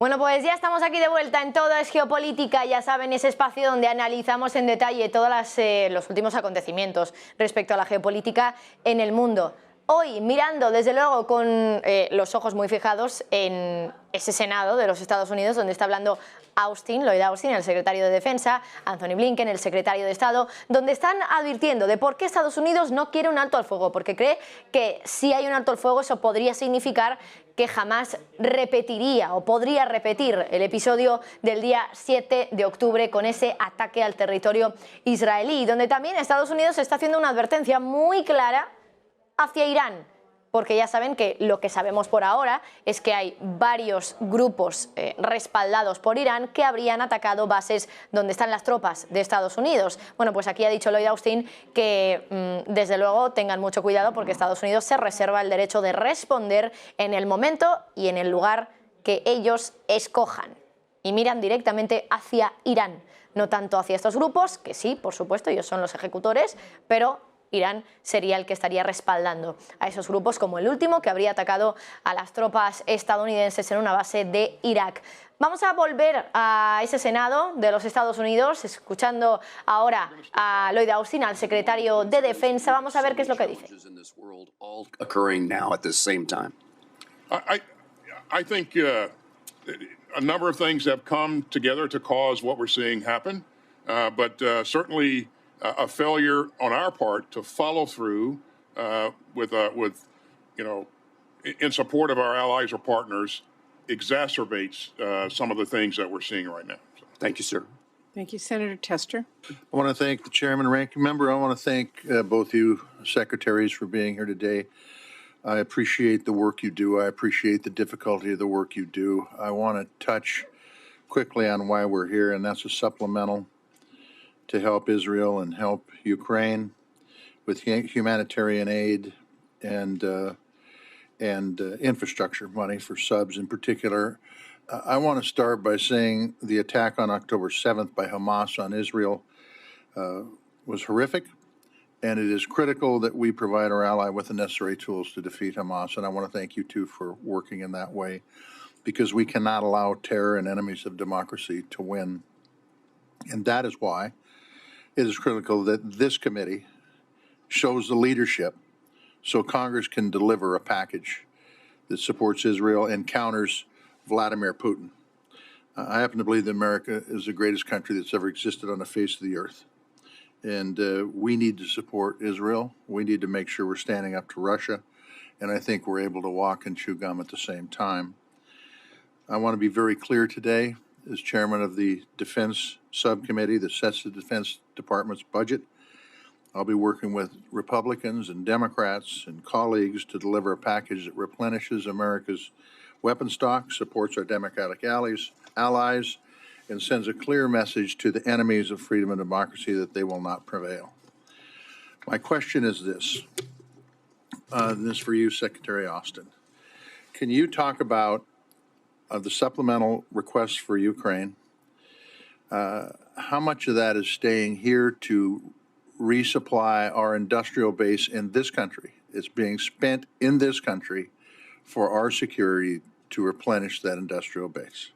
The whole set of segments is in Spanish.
Bueno, pues ya estamos aquí de vuelta en Todo es Geopolítica, ya saben, ese espacio donde analizamos en detalle todos los últimos acontecimientos respecto a la geopolítica en el mundo. Hoy mirando, desde luego, con los ojos muy fijados en ese Senado de los Estados Unidos, donde está hablando Lloyd Austin, el secretario de Defensa, Anthony Blinken, el secretario de Estado, donde están advirtiendo de por qué Estados Unidos no quiere un alto al fuego, porque cree que si hay un alto al fuego eso podría significar que jamás repetiría o podría repetir el episodio del día 7 de octubre con ese ataque al territorio israelí, donde también Estados Unidos está haciendo una advertencia muy clara hacia Irán, porque ya saben que lo que sabemos por ahora es que hay varios grupos respaldados por Irán que habrían atacado bases donde están las tropas de Estados Unidos. Bueno, pues aquí ha dicho Lloyd Austin que desde luego tengan mucho cuidado porque Estados Unidos se reserva el derecho de responder en el momento y en el lugar que ellos escojan. Y miran directamente hacia Irán, no tanto hacia estos grupos, que sí, por supuesto, ellos son los ejecutores, pero Irán sería el que estaría respaldando a esos grupos, como el último que habría atacado a las tropas estadounidenses en una base de Irak. Vamos a volver a ese Senado de los Estados Unidos, escuchando ahora a Lloyd Austin, al secretario de Defensa. Vamos a ver qué es lo que dice. I think a number of things have come together to cause what we're seeing happen, but certainly a failure on our part to follow through with in support of our allies or partners exacerbates some of the things that we're seeing right now. So, thank you, sir. Thank you, Senator Tester. I want to thank the chairman and ranking member. I want to thank both you secretaries for being here today. I appreciate the work you do. I appreciate the difficulty of the work you do. I want to touch quickly on why we're here, and that's a supplemental to help Israel and help Ukraine with humanitarian aid and infrastructure money for subs in particular. I want to start by saying the attack on October 7th by Hamas on Israel was horrific, and it is critical that we provide our ally with the necessary tools to defeat Hamas. And I want to thank you, too, for working in that way, because we cannot allow terror and enemies of democracy to win. And that is why it is critical that this committee shows the leadership so Congress can deliver a package that supports Israel and counters Vladimir Putin. I happen to believe that America is the greatest country that's ever existed on the face of the earth. And we need to support Israel. We need to make sure we're standing up to Russia. And I think we're able to walk and chew gum at the same time. I want to be very clear today, as chairman of the Defense Subcommittee that sets the Defense Department's budget. I'll be working with Republicans and Democrats and colleagues to deliver a package that replenishes America's weapon stock, supports our democratic allies, and sends a clear message to the enemies of freedom and democracy that they will not prevail. My question is this is for you, Secretary Austin. Can you talk about the supplemental requests for Ukraine? How much of that is staying here to resupply our industrial base in this country? It's being spent in this country for our security to replenish that industrial base.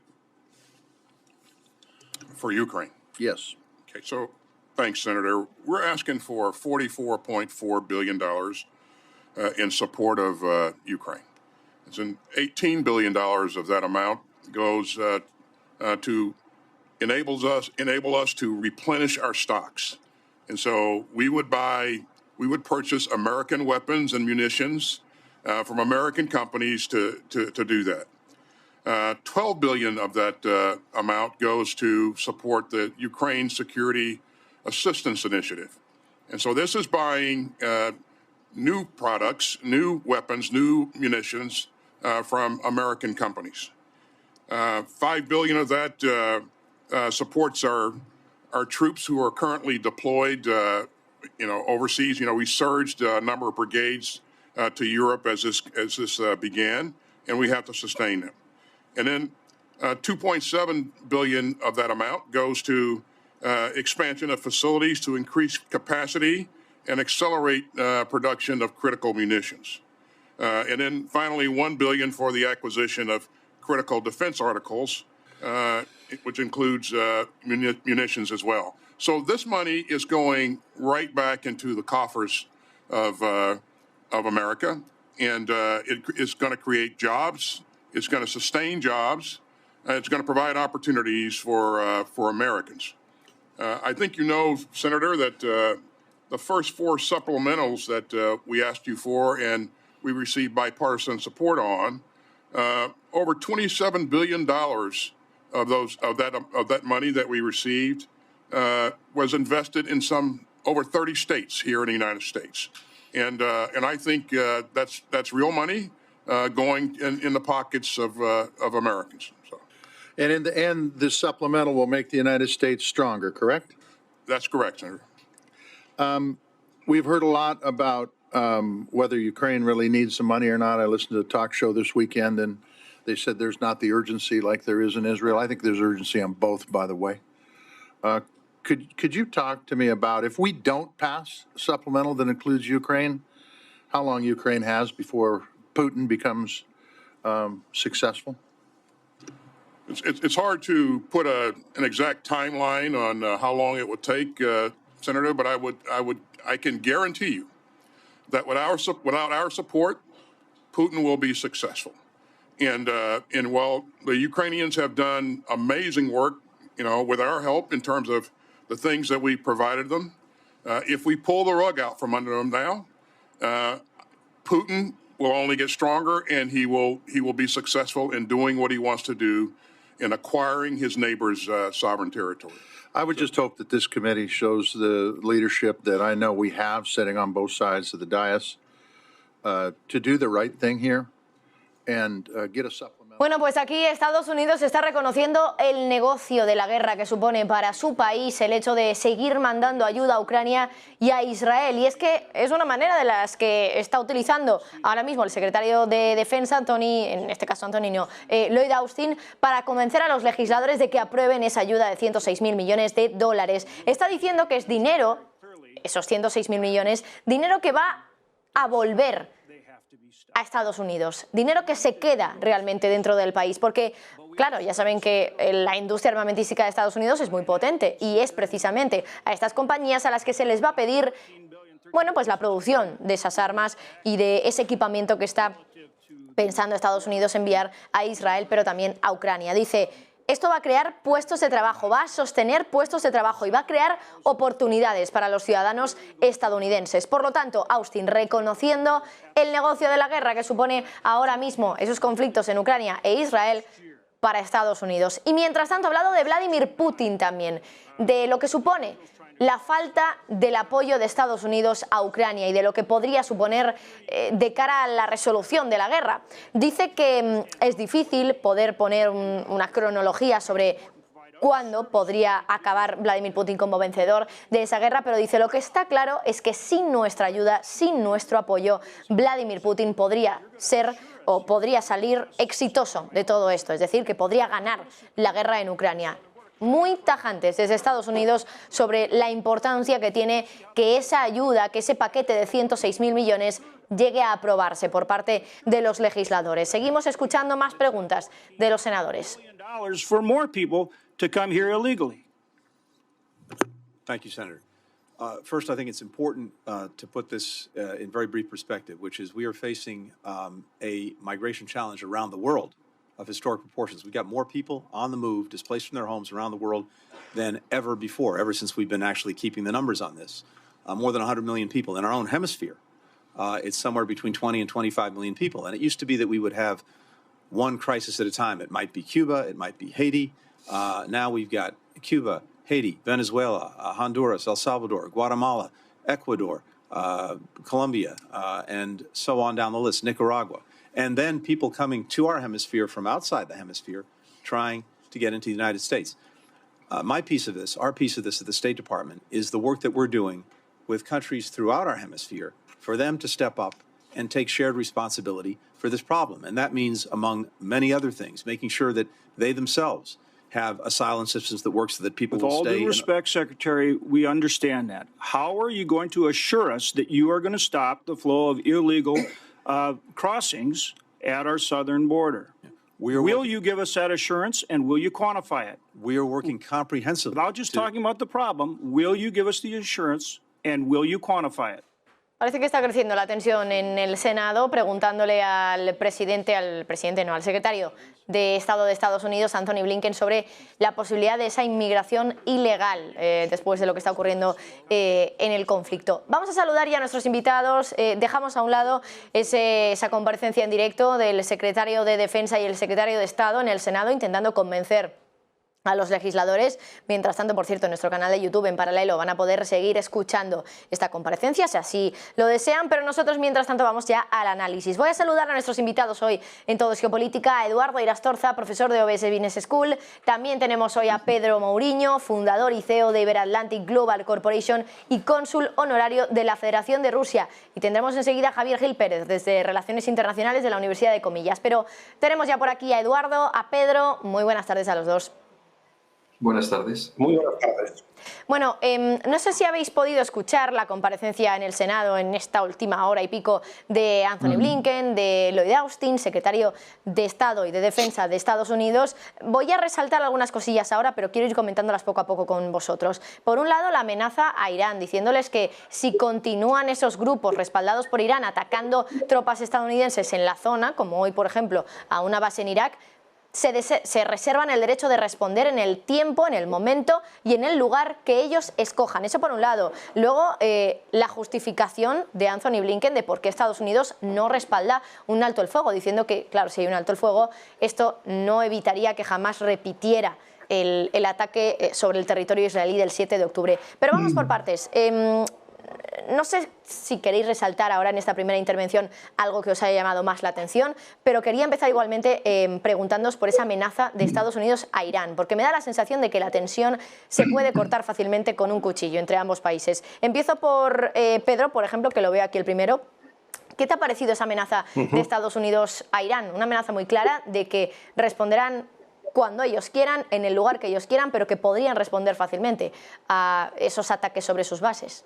for Ukraine. Yes. Okay, so thanks, Senator. We're asking for $44.4 billion in support of Ukraine. It's an $18 billion of that amount goes to enable us to replenish our stocks. And so we would purchase American weapons and munitions from American companies to do that. $12 billion of that amount goes to support the Ukraine Security Assistance Initiative. And so this is buying new products, new weapons, new munitions from American companies. $5 billion of that supports our troops who are currently deployed, overseas. We surged a number of brigades to Europe as this began, and we have to sustain them. And then $2.7 billion of that amount goes to expansion of facilities to increase capacity and accelerate production of critical munitions. And then finally, $1 billion for the acquisition of critical defense articles, which includes munitions as well. So this money is going right back into the coffers of America, and it is going to create jobs. It's going to sustain jobs. It's going to provide opportunities for Americans. I think you know, Senator, that the first 4 supplementals that we asked you for and we received bipartisan support on, over $27 billion of that money that we received was invested in over 30 states here in the United States, and I think that's real money going in the pockets of Americans. So. And in the end, this supplemental will make the United States stronger, correct? That's correct, Senator. We've heard a lot about whether Ukraine really needs some money or not. I listened to a talk show this weekend, and they said there's not the urgency like there is in Israel. I think there's urgency on both, by the way. Could you talk to me about, if we don't pass a supplemental that includes Ukraine, how long Ukraine has before Putin becomes successful? It's hard to put an exact timeline on how long it would take, Senator, but I can guarantee you that without our support, Putin will be successful. And while the Ukrainians have done amazing work, with our help in terms of the things that we provided them, if we pull the rug out from under them now, Putin will only get stronger, and he will be successful in doing what he wants to do in acquiring his neighbor's sovereign territory. I would just hope that this committee shows the leadership that I know we have sitting on both sides of the dais to do the right thing here and get a supplemental. Bueno, pues aquí Estados Unidos está reconociendo el negocio de la guerra que supone para su país el hecho de seguir mandando ayuda a Ucrania y a Israel. Y es que es una manera de las que está utilizando ahora mismo el secretario de Defensa, Lloyd Austin, para convencer a los legisladores de que aprueben esa ayuda de 106.000 millones de dólares. Está diciendo que es dinero, esos 106.000 millones, dinero que va a volver a Estados Unidos, dinero que se queda realmente dentro del país, porque, claro, ya saben que la industria armamentística de Estados Unidos es muy potente y es precisamente a estas compañías a las que se les va a pedir, bueno, pues la producción de esas armas y de ese equipamiento que está pensando Estados Unidos enviar a Israel, pero también a Ucrania. Dice: esto va a crear puestos de trabajo, va a sostener puestos de trabajo y va a crear oportunidades para los ciudadanos estadounidenses. Por lo tanto, Austin reconociendo el negocio de la guerra que supone ahora mismo esos conflictos en Ucrania e Israel para Estados Unidos. Y mientras tanto ha hablado de Vladimir Putin también, de lo que supone la falta del apoyo de Estados Unidos a Ucrania y de lo que podría suponer de cara a la resolución de la guerra. Dice que es difícil poder poner una cronología sobre cuándo podría acabar Vladimir Putin como vencedor de esa guerra, pero dice: lo que está claro es que sin nuestra ayuda, sin nuestro apoyo, Vladimir Putin podría ser o podría salir exitoso de todo esto, es decir, que podría ganar la guerra en Ucrania. Muy tajantes desde Estados Unidos sobre la importancia que tiene que esa ayuda, que ese paquete de 106.000 millones llegue a aprobarse por parte de los legisladores. Seguimos escuchando más preguntas de los senadores. For more people to come here illegally. Thank you, Senator. First, I think it's important to put this in very brief perspective, which is we are facing a migration challenge around the world of historic proportions. We've got more people on the move, displaced from their homes around the world than ever before, ever since we've been actually keeping the numbers on this. More than 100 million people in our own hemisphere. It's somewhere between 20 and 25 million people. And it used to be that we would have one crisis at a time. It might be Cuba, it might be Haiti. Now we've got Cuba, Haiti, Venezuela, Honduras, El Salvador, Guatemala, Ecuador, Colombia, and so on down the list, Nicaragua. And then people coming to our hemisphere from outside the hemisphere trying to get into the United States. My piece of this, our piece of this at the State Department, is the work that we're doing with countries throughout our hemisphere for them to step up and take shared responsibility for this problem. And that means, among many other things, making sure that they themselves have asylum systems that work so that people will stay. With all due respect, Secretary, we understand that. How are you going to assure us that you are going to stop the flow of illegal crossings at our southern border? Will you give us that assurance, and will you quantify it? We are working comprehensively. Without just talking about the problem, will you give us the assurance, and will you quantify it? Parece que está creciendo la tensión en el Senado, preguntándole al secretario de Estado de Estados Unidos, Anthony Blinken, sobre la posibilidad de esa inmigración ilegal después de lo que está ocurriendo en el conflicto. Vamos a saludar ya a nuestros invitados. Dejamos a un lado esa comparecencia en directo del secretario de Defensa y el secretario de Estado en el Senado, intentando convencer a los legisladores. Mientras tanto, por cierto, en nuestro canal de YouTube en paralelo van a poder seguir escuchando esta comparecencia, si así lo desean, pero nosotros mientras tanto vamos ya al análisis. Voy a saludar a nuestros invitados hoy en Todo es Geopolítica, a Eduardo Irastorza, profesor de OBS Business School. También tenemos hoy a Pedro Mourinho, fundador y CEO de Iberatlantic Global Corporation y cónsul honorario de la Federación de Rusia. Y tendremos enseguida a Javier Gil Pérez, desde Relaciones Internacionales de la Universidad de Comillas. Pero tenemos ya por aquí a Eduardo, a Pedro. Muy buenas tardes a los dos. Buenas tardes. Muy buenas tardes. Bueno, no sé si habéis podido escuchar la comparecencia en el Senado en esta última hora y pico de Anthony Blinken, de Lloyd Austin, secretario de Estado y de Defensa de Estados Unidos. Voy a resaltar algunas cosillas ahora, pero quiero ir comentándolas poco a poco con vosotros. Por un lado, la amenaza a Irán, diciéndoles que si continúan esos grupos respaldados por Irán atacando tropas estadounidenses en la zona, como hoy, por ejemplo, a una base en Irak, se reservan el derecho de responder en el tiempo, en el momento y en el lugar que ellos escojan. Eso por un lado. Luego, la justificación de Anthony Blinken de por qué Estados Unidos no respalda un alto el fuego, diciendo que, claro, si hay un alto el fuego, esto no evitaría que jamás repitiera el ataque sobre el territorio israelí del 7 de octubre. Pero vamos por partes. No sé si queréis resaltar ahora en esta primera intervención algo que os haya llamado más la atención, pero quería empezar igualmente preguntándoos por esa amenaza de Estados Unidos a Irán, porque me da la sensación de que la tensión se puede cortar fácilmente con un cuchillo entre ambos países. Empiezo por Pedro, por ejemplo, que lo veo aquí el primero. ¿Qué te ha parecido esa amenaza de Estados Unidos a Irán? Una amenaza muy clara de que responderán cuando ellos quieran, en el lugar que ellos quieran, pero que podrían responder fácilmente a esos ataques sobre sus bases.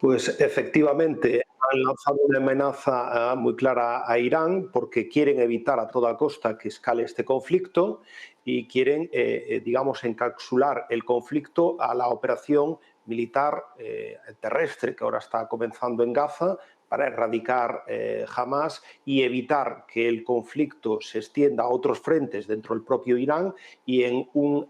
Pues efectivamente han lanzado una amenaza muy clara a Irán porque quieren evitar a toda costa que escale este conflicto y quieren, digamos, encapsular el conflicto a la operación militar terrestre que ahora está comenzando en Gaza para erradicar Hamas y evitar que el conflicto se extienda a otros frentes dentro del propio Irán y en un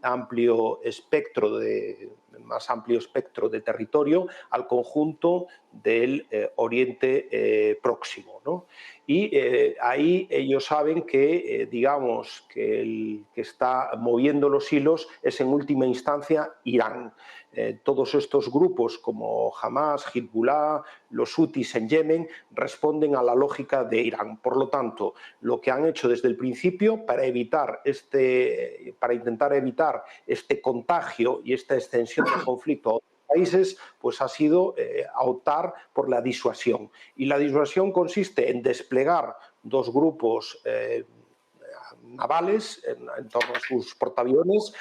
más amplio espectro de territorio al conjunto del Oriente Próximo, ¿no? Y ahí ellos saben que, digamos, que el que está moviendo los hilos es en última instancia Irán. Todos estos grupos como Hamas, Hezbollah, los hutis en Yemen responden a la lógica de Irán. Por lo tanto, lo que han hecho desde el principio para intentar evitar este contagio y esta extensión del conflicto a otros países, pues ha sido optar por la disuasión. Y la disuasión consiste en desplegar dos grupos navales en torno a sus portaaviones,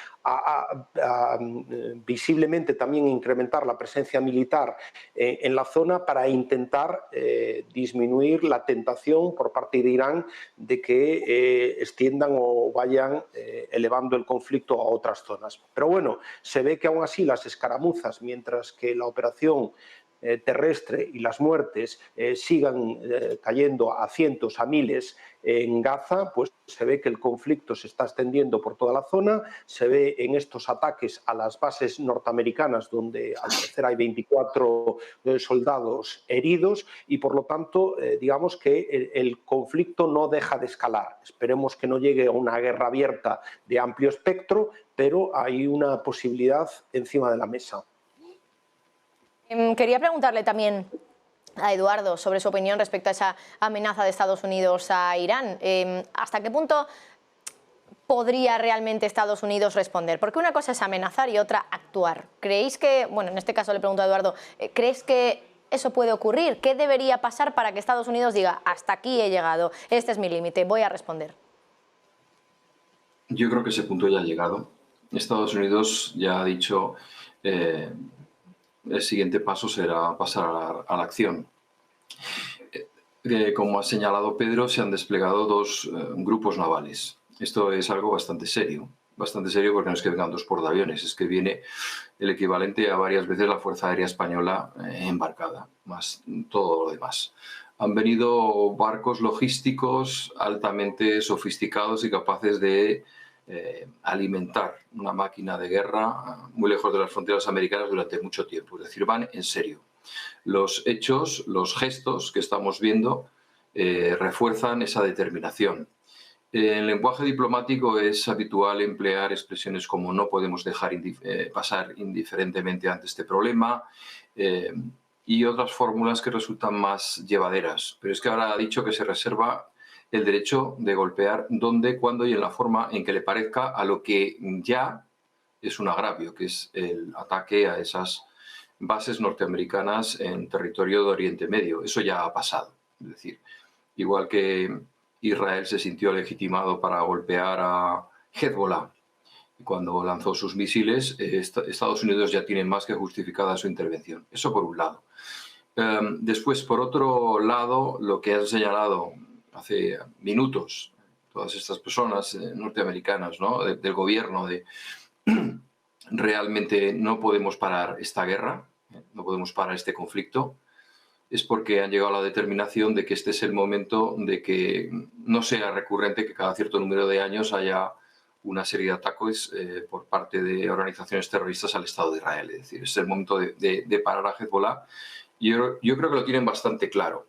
visiblemente también incrementar la presencia militar en la zona para intentar disminuir la tentación por parte de Irán de que extiendan o vayan elevando el conflicto a otras zonas. Pero bueno, se ve que aún así las escaramuzas, mientras que la operación terrestre y las muertes sigan cayendo a cientos, a miles en Gaza, pues se ve que el conflicto se está extendiendo por toda la zona, se ve en estos ataques a las bases norteamericanas donde al parecer hay 24 soldados heridos y por lo tanto digamos que el conflicto no deja de escalar. Esperemos que no llegue a una guerra abierta de amplio espectro, pero hay una posibilidad encima de la mesa. Quería preguntarle también a Eduardo sobre su opinión respecto a esa amenaza de Estados Unidos a Irán. ¿Hasta qué punto podría realmente Estados Unidos responder? Porque una cosa es amenazar y otra actuar. ¿Creéis que, bueno, en este caso le pregunto a Eduardo, ¿crees que eso puede ocurrir? ¿Qué debería pasar para que Estados Unidos diga, hasta aquí he llegado, este es mi límite, voy a responder? Yo creo que ese punto ya ha llegado. Estados Unidos ya ha dicho... el siguiente paso será pasar a la acción. como ha señalado Pedro, se han desplegado dos grupos navales. Esto es algo bastante serio porque no es que vengan dos portaaviones, es que viene el equivalente a varias veces la Fuerza Aérea Española embarcada, más todo lo demás. Han venido barcos logísticos altamente sofisticados y capaces de alimentar una máquina de guerra muy lejos de las fronteras americanas durante mucho tiempo. Es decir, van en serio. Los hechos, los gestos que estamos viendo refuerzan esa determinación. En lenguaje diplomático es habitual emplear expresiones como no podemos dejar pasar indiferentemente ante este problema y otras fórmulas que resultan más llevaderas. Pero es que ahora ha dicho que se reserva el derecho de golpear donde, cuándo y en la forma en que le parezca a lo que ya es un agravio, que es el ataque a esas bases norteamericanas en territorio de Oriente Medio. Eso ya ha pasado. Es decir, igual que Israel se sintió legitimado para golpear a Hezbollah cuando lanzó sus misiles, Estados Unidos ya tiene más que justificada su intervención. Eso por un lado. Después, por otro lado, lo que han señalado hace minutos todas estas personas norteamericanas, ¿no? Del gobierno, de realmente no podemos parar esta guerra, no podemos parar este conflicto, es porque han llegado a la determinación de que este es el momento de que no sea recurrente que cada cierto número de años haya una serie de ataques por parte de organizaciones terroristas al Estado de Israel. Es decir, es el momento de parar a Hezbollah. Yo creo que lo tienen bastante claro.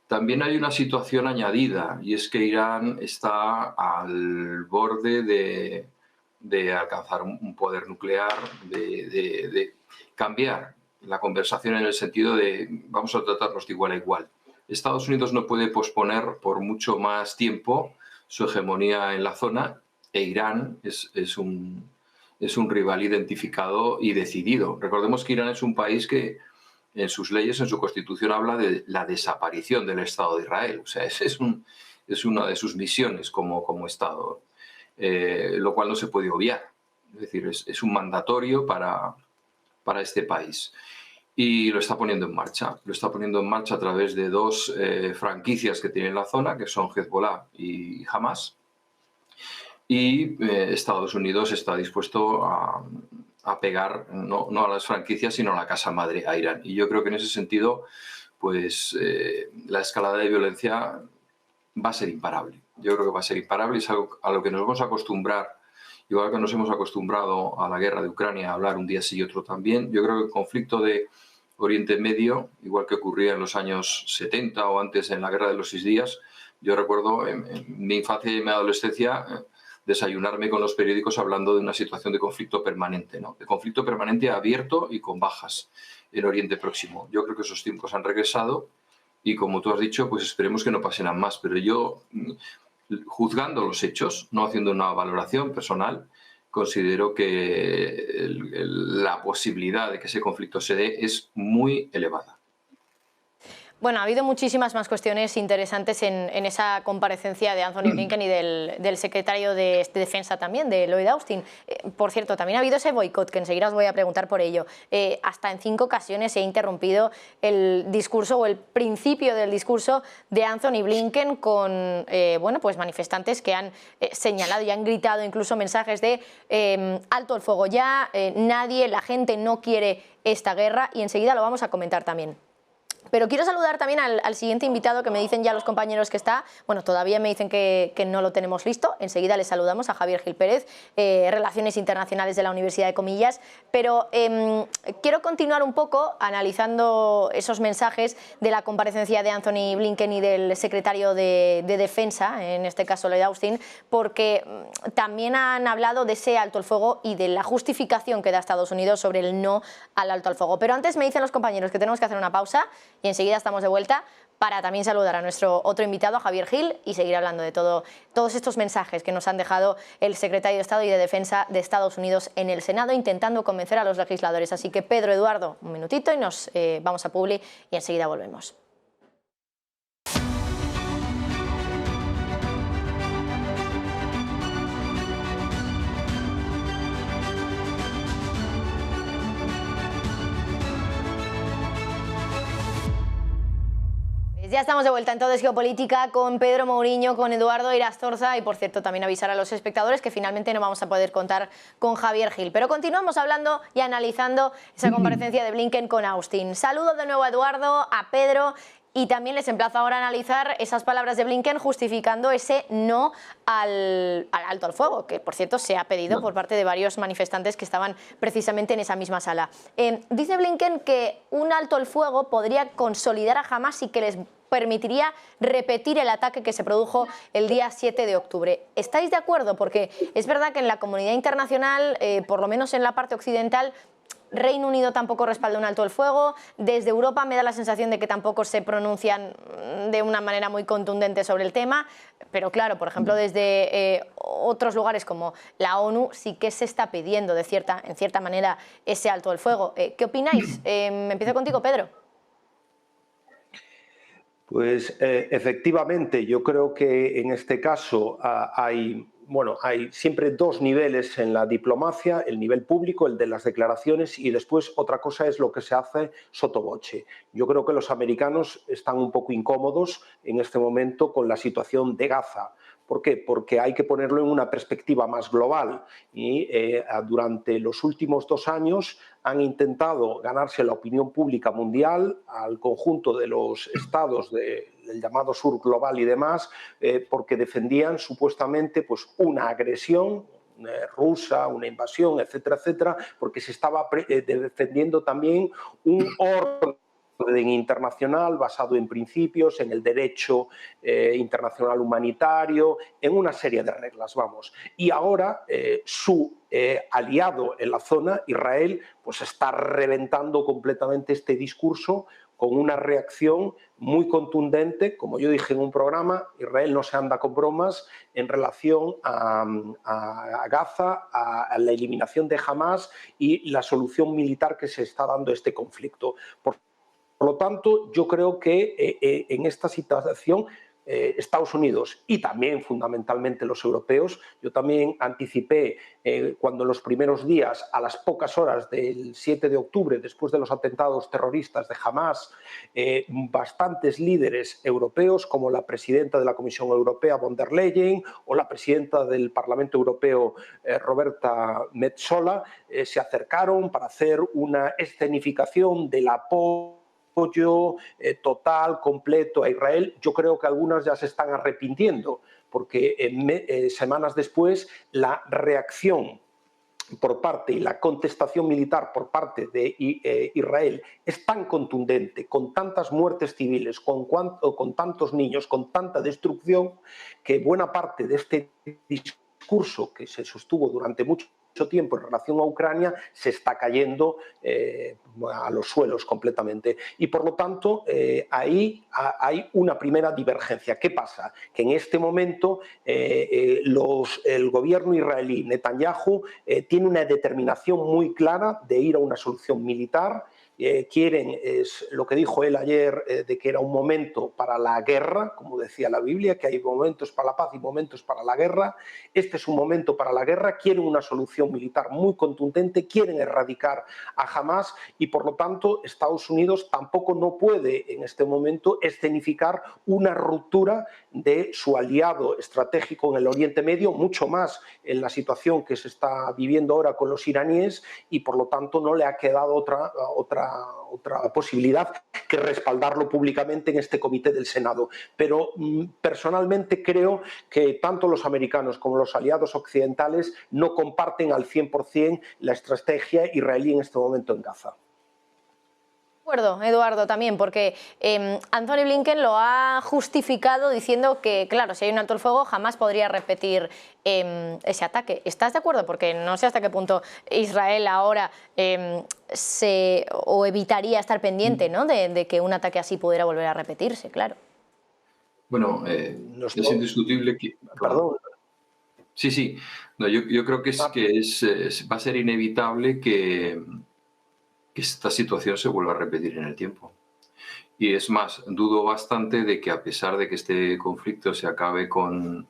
También hay una situación añadida, y es que Irán está al borde de alcanzar un poder nuclear, de cambiar la conversación en el sentido de vamos a tratarnos de igual a igual. Estados Unidos no puede posponer por mucho más tiempo su hegemonía en la zona, e Irán es un rival identificado y decidido. Recordemos que Irán es un país que en sus leyes, en su constitución, habla de la desaparición del Estado de Israel. O sea, es una de sus misiones como Estado, lo cual no se puede obviar. Es decir, es un mandatorio para este país. Y lo está poniendo en marcha. Lo está poniendo en marcha a través de dos franquicias que tiene en la zona, que son Hezbollah y Hamas. Y Estados Unidos está dispuesto a pegar no a las franquicias, sino a la casa madre, a Irán. Y yo creo que en ese sentido, pues la escalada de violencia va a ser imparable. Yo creo que va a ser imparable y es algo a lo que nos vamos a acostumbrar. Igual que nos hemos acostumbrado a la guerra de Ucrania a hablar un día sí y otro también, yo creo que el conflicto de Oriente Medio, igual que ocurría en los años 70 o antes en la Guerra de los 6 días, yo recuerdo en mi infancia y en mi adolescencia desayunarme con los periódicos hablando de una situación de conflicto permanente, ¿no? De conflicto permanente abierto y con bajas en Oriente Próximo. Yo creo que esos tiempos han regresado y, como tú has dicho, pues esperemos que no pasen a más. Pero yo, juzgando los hechos, no haciendo una valoración personal, considero que la posibilidad de que ese conflicto se dé es muy elevada. Bueno, ha habido muchísimas más cuestiones interesantes en esa comparecencia de Anthony Blinken y del secretario de Defensa también, de Lloyd Austin. Por cierto, también ha habido ese boicot, que enseguida os voy a preguntar por ello. Hasta en 5 ocasiones se ha interrumpido el discurso o el principio del discurso de Anthony Blinken con bueno, pues manifestantes que han señalado y han gritado incluso mensajes de alto el fuego ya, la gente no quiere esta guerra, y enseguida lo vamos a comentar también. Pero quiero saludar también al siguiente invitado, que me dicen ya los compañeros que está. Bueno, todavía me dicen que no lo tenemos listo. Enseguida les saludamos a Javier Gil Pérez, Relaciones Internacionales de la Universidad de Comillas. Pero quiero continuar un poco analizando esos mensajes de la comparecencia de Anthony Blinken y del secretario de Defensa, en este caso Lloyd Austin, porque también han hablado de ese alto el fuego y de la justificación que da Estados Unidos sobre el no al alto al fuego. Pero antes me dicen los compañeros que tenemos que hacer una pausa y enseguida estamos de vuelta para también saludar a nuestro otro invitado, a Javier Gil, y seguir hablando de todos estos mensajes que nos han dejado el secretario de Estado y de Defensa de Estados Unidos en el Senado, intentando convencer a los legisladores. Así que, Pedro, Eduardo, un minutito y nos vamos a Publi y enseguida volvemos. Ya estamos de vuelta en Todo es Geopolítica con Pedro Mouriño, con Eduardo Irastorza y, por cierto, también avisar a los espectadores que finalmente no vamos a poder contar con Javier Gil. Pero continuamos hablando y analizando esa comparecencia de Blinken con Austin. Saludo de nuevo a Eduardo, a Pedro y también les emplazo ahora a analizar esas palabras de Blinken justificando ese no al alto al fuego, que, por cierto, se ha pedido por parte de varios manifestantes que estaban precisamente en esa misma sala. Dice Blinken que un alto al fuego podría consolidar a Hamás y que les permitiría repetir el ataque que se produjo el día 7 de octubre. ¿Estáis de acuerdo? Porque es verdad que en la comunidad internacional, por lo menos en la parte occidental, Reino Unido tampoco respalda un alto el fuego. Desde Europa me da la sensación de que tampoco se pronuncian de una manera muy contundente sobre el tema. Pero claro, por ejemplo, desde otros lugares como la ONU sí que se está pidiendo en cierta manera ese alto el fuego. ¿Qué opináis? Empiezo contigo, Pedro. Pues efectivamente, yo creo que en este caso hay siempre dos niveles en la diplomacia, el nivel público, el de las declaraciones, y después otra cosa es lo que se hace sotto voce. Yo creo que los americanos están un poco incómodos en este momento con la situación de Gaza. ¿Por qué? Porque hay que ponerlo en una perspectiva más global y durante los últimos 2 años han intentado ganarse la opinión pública mundial al conjunto de los estados del llamado sur global y demás, porque defendían supuestamente pues, una agresión rusa, una invasión, etcétera, etcétera, porque se estaba defendiendo también un orden internacional basado en principios, en el derecho internacional humanitario, en una serie de reglas, vamos. Y ahora su aliado en la zona, Israel, pues está reventando completamente este discurso con una reacción muy contundente. Como yo dije en un programa, Israel no se anda con bromas en relación a Gaza, a la eliminación de Hamás y la solución militar que se está dando a este conflicto. Por lo tanto, yo creo que en esta situación Estados Unidos y también fundamentalmente los europeos, yo también anticipé cuando en los primeros días, a las pocas horas del 7 de octubre, después de los atentados terroristas de Hamás, bastantes líderes europeos, como la presidenta de la Comisión Europea, von der Leyen, o la presidenta del Parlamento Europeo, Roberta Metsola, se acercaron para hacer una escenificación del apoyo total, completo a Israel. Yo creo que algunas ya se están arrepintiendo, porque semanas después la reacción por parte y la contestación militar por parte de Israel es tan contundente, con tantas muertes civiles, con tantos niños, con tanta destrucción, que buena parte de este discurso que se sostuvo durante mucho tiempo en relación a Ucrania se está cayendo a los suelos completamente. Y por lo tanto, ahí hay una primera divergencia. ¿Qué pasa? Que en este momento el gobierno israelí, Netanyahu, tiene una determinación muy clara de ir a una solución militar. Quieren, es lo que dijo él ayer, de que era un momento para la guerra, como decía la Biblia, que hay momentos para la paz y momentos para la guerra. Este es un momento para la guerra, quieren una solución militar muy contundente, quieren erradicar a Hamás y, por lo tanto, Estados Unidos tampoco no puede en este momento escenificar una ruptura de su aliado estratégico en el Oriente Medio, mucho más en la situación que se está viviendo ahora con los iraníes, y por lo tanto no le ha quedado otra posibilidad que respaldarlo públicamente en este comité del Senado. Pero personalmente creo que tanto los americanos como los aliados occidentales no comparten al 100% la estrategia israelí en este momento en Gaza. De acuerdo, Eduardo, también, porque Anthony Blinken lo ha justificado diciendo que, claro, si hay un alto el fuego, jamás podría repetir ese ataque. ¿Estás de acuerdo? Porque no sé hasta qué punto Israel ahora evitaría estar pendiente, ¿no?, de que un ataque así pudiera volver a repetirse, claro. Bueno, es indiscutible que... Perdón. Sí. No, yo creo que va a ser inevitable que esta situación se vuelva a repetir en el tiempo. Y es más, dudo bastante de que, a pesar de que este conflicto se acabe con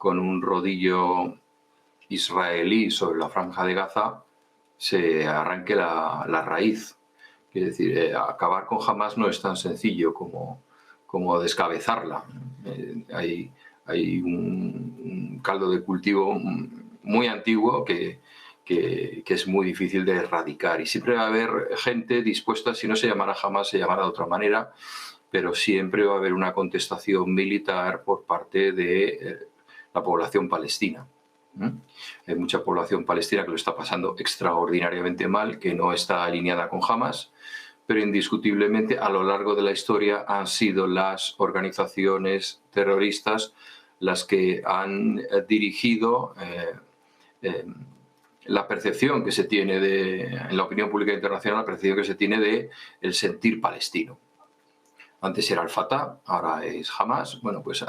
un rodillo israelí sobre la franja de Gaza, se arranque la raíz. Es decir, acabar con Hamás no es tan sencillo como como descabezarla. Hay un caldo de cultivo muy antiguo que es muy difícil de erradicar, y siempre va a haber gente dispuesta, si no se llamara Hamás, se llamará de otra manera, pero siempre va a haber una contestación militar por parte de la población palestina. Hay mucha población palestina que lo está pasando extraordinariamente mal, que no está alineada con Hamás, pero indiscutiblemente a lo largo de la historia han sido las organizaciones terroristas las que han dirigido la percepción que se tiene en la opinión pública internacional, la percepción que se tiene del sentir palestino. Antes era el Fatah, ahora es Hamás. Bueno, pues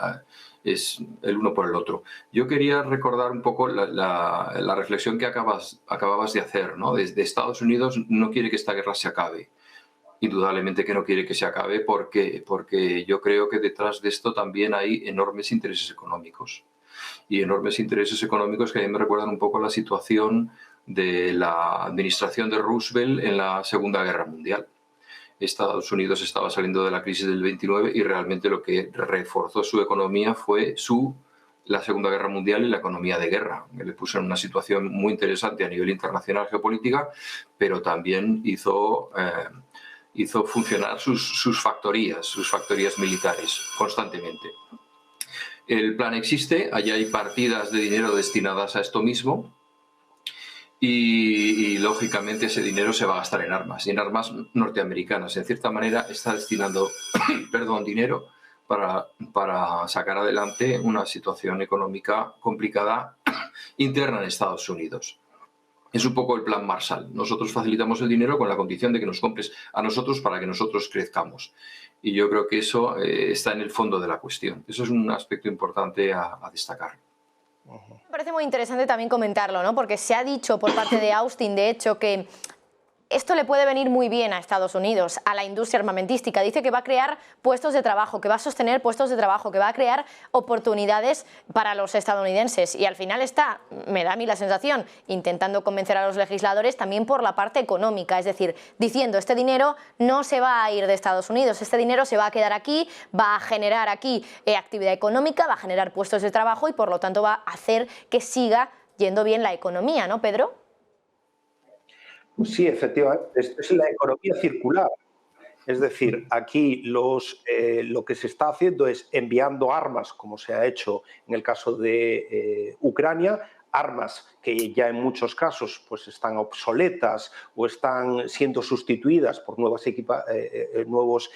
es el uno por el otro. Yo quería recordar un poco la reflexión que acababas de hacer, ¿no? Desde Estados Unidos no quiere que esta guerra se acabe. Indudablemente que no quiere que se acabe porque yo creo que detrás de esto también hay enormes intereses económicos. Y enormes intereses económicos que a mí me recuerdan un poco a la situación de la administración de Roosevelt en la Segunda Guerra Mundial. Estados Unidos estaba saliendo de la crisis del 29 y realmente lo que reforzó su economía fue la Segunda Guerra Mundial y la economía de guerra, que le puso en una situación muy interesante a nivel internacional geopolítica, pero también hizo funcionar sus factorías militares constantemente. El plan existe, allí hay partidas de dinero destinadas a esto mismo y lógicamente ese dinero se va a gastar en armas, y en armas norteamericanas. En cierta manera está destinando dinero para sacar adelante una situación económica complicada interna en Estados Unidos. Es un poco el plan Marshall. Nosotros facilitamos el dinero con la condición de que nos compres a nosotros para que nosotros crezcamos. Y yo creo que eso está en el fondo de la cuestión. Eso es un aspecto importante a destacar. Me parece muy interesante también comentarlo, ¿no? Porque se ha dicho por parte de Austin, de hecho, que esto le puede venir muy bien a Estados Unidos, a la industria armamentística. Dice que va a crear puestos de trabajo, que va a sostener puestos de trabajo, que va a crear oportunidades para los estadounidenses. Y al final está, me da a mí la sensación, intentando convencer a los legisladores también por la parte económica. Es decir, diciendo, este dinero no se va a ir de Estados Unidos, este dinero se va a quedar aquí, va a generar aquí actividad económica, va a generar puestos de trabajo y por lo tanto va a hacer que siga yendo bien la economía, ¿no, Pedro? Sí, efectivamente, es la economía circular. Es decir, aquí lo que se está haciendo es enviando armas, como se ha hecho en el caso de Ucrania, armas que ya en muchos casos pues están obsoletas o están siendo sustituidas por nuevos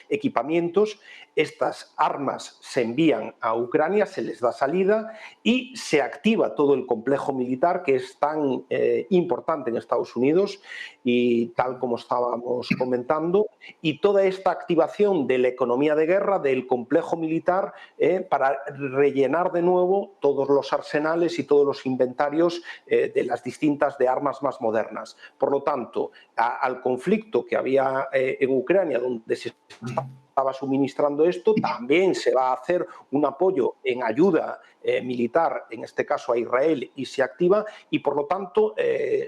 equipamientos. Estas armas se envían a Ucrania, se les da salida y se activa todo el complejo militar que es tan importante en Estados Unidos, y tal como estábamos comentando, y toda esta activación de la economía de guerra, del complejo militar, para rellenar de nuevo todos los arsenales y todos los inventarios de las distintas de armas más modernas. Por lo tanto, al conflicto que había en Ucrania, donde se estaba suministrando esto, también se va a hacer un apoyo en ayuda militar, en este caso a Israel, y se activa, y por lo tanto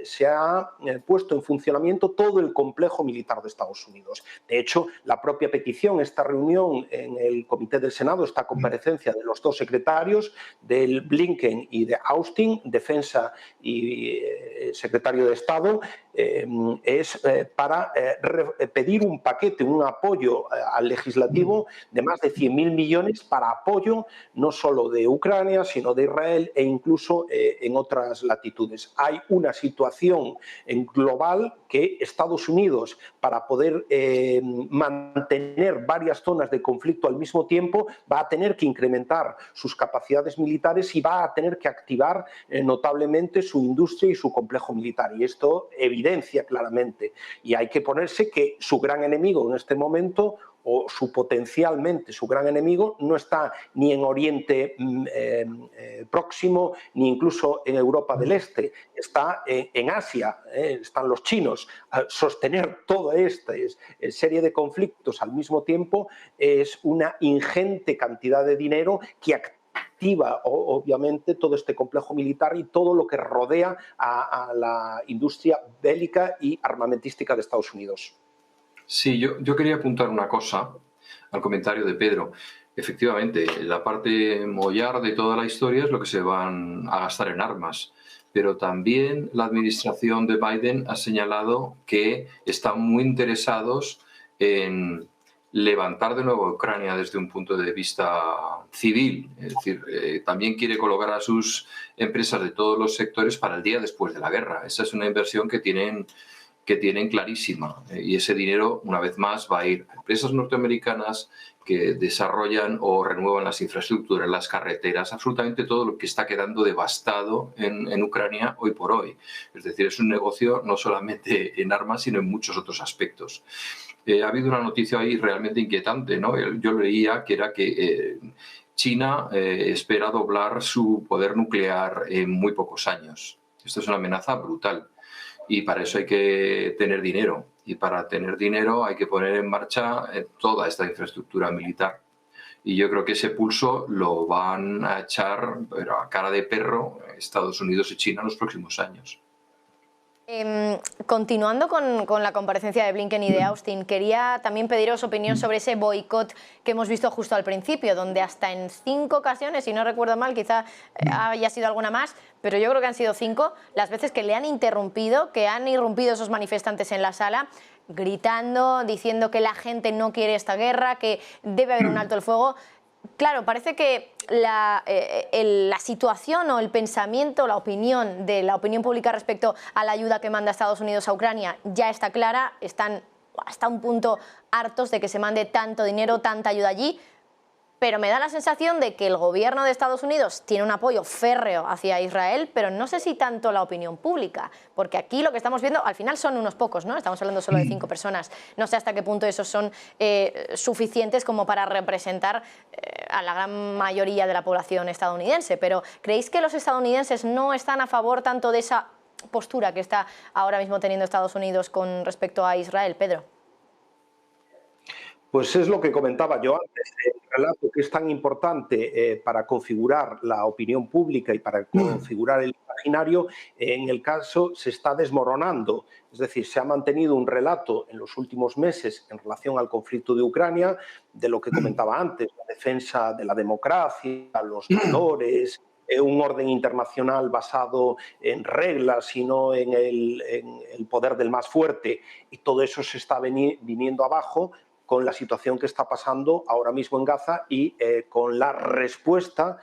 se ha puesto en funcionamiento todo el complejo militar de Estados Unidos. De hecho, la propia petición, esta reunión en el Comité del Senado, esta comparecencia de los dos secretarios, del Blinken y de Austin, Defensa y Secretario de Estado, es para pedir un paquete, un apoyo al legislativo de más de 100.000 millones para apoyo no solo de Ucrania, sino de Israel e incluso en otras latitudes. Hay una situación global que Estados Unidos, para poder mantener varias zonas de conflicto al mismo tiempo, va a tener que incrementar sus capacidades militares y va a tener que activar notablemente su industria y su complejo militar. Y esto evidencia claramente. Y hay que ponerse que su gran enemigo en este momento, o potencialmente su gran enemigo, no está ni en Oriente Próximo, ni incluso en Europa del Este, está en Asia, están los chinos. Sostener toda esta serie de conflictos al mismo tiempo es una ingente cantidad de dinero que activa obviamente todo este complejo militar y todo lo que rodea a la industria bélica y armamentística de Estados Unidos. Sí, yo quería apuntar una cosa. al comentario de Pedro. Efectivamente, la parte mollar de toda la historia es lo que se van a gastar en armas. Pero también la administración de Biden ha señalado que están muy interesados en levantar de nuevo a Ucrania desde un punto de vista civil. Es decir, también quiere colocar a sus empresas de todos los sectores para el día después de la guerra. Esa es una inversión que tienen clarísima. Y ese dinero, una vez más, va a ir a empresas norteamericanas que desarrollan o renuevan las infraestructuras, las carreteras, absolutamente todo lo que está quedando devastado en Ucrania hoy por hoy. Es decir, es un negocio no solamente en armas, sino en muchos otros aspectos. Ha habido una noticia ahí realmente inquietante, ¿no? Yo leía que era que China espera doblar su poder nuclear en muy pocos años. Esto es una amenaza brutal. Y para eso hay que tener dinero. Y para tener dinero hay que poner en marcha toda esta infraestructura militar. Y yo creo que ese pulso lo van a echar pero a cara de perro Estados Unidos y China en los próximos años. Continuando con la comparecencia de Blinken y de Austin, quería también pediros opinión sobre ese boicot que hemos visto justo al principio, donde hasta en 5 ocasiones, si no recuerdo mal, quizá haya sido alguna más, pero yo creo que han sido 5, las veces que le han interrumpido, que han irrumpido esos manifestantes en la sala, gritando, diciendo que la gente no quiere esta guerra, que debe haber un alto el fuego. Claro, parece que la situación o el pensamiento, la opinión de la opinión pública respecto a la ayuda que manda Estados Unidos a Ucrania ya está clara, están hasta un punto hartos de que se mande tanto dinero, tanta ayuda allí, pero me da la sensación de que el gobierno de Estados Unidos tiene un apoyo férreo hacia Israel, pero no sé si tanto la opinión pública, porque aquí lo que estamos viendo al final son unos pocos, ¿no? Estamos hablando solo de 5 personas. No sé hasta qué punto esos son suficientes como para representar a la gran mayoría de la población estadounidense, pero ¿creéis que los estadounidenses no están a favor tanto de esa postura que está ahora mismo teniendo Estados Unidos con respecto a Israel, Pedro? Pues es lo que comentaba yo antes, el relato que es tan importante para configurar la opinión pública y para configurar el imaginario, en el caso se está desmoronando. Es decir, se ha mantenido un relato en los últimos meses en relación al conflicto de Ucrania, de lo que comentaba antes, la defensa de la democracia, los valores, un orden internacional basado en reglas y no en el poder del más fuerte, y todo eso se está viniendo abajo con la situación que está pasando ahora mismo en Gaza y con la respuesta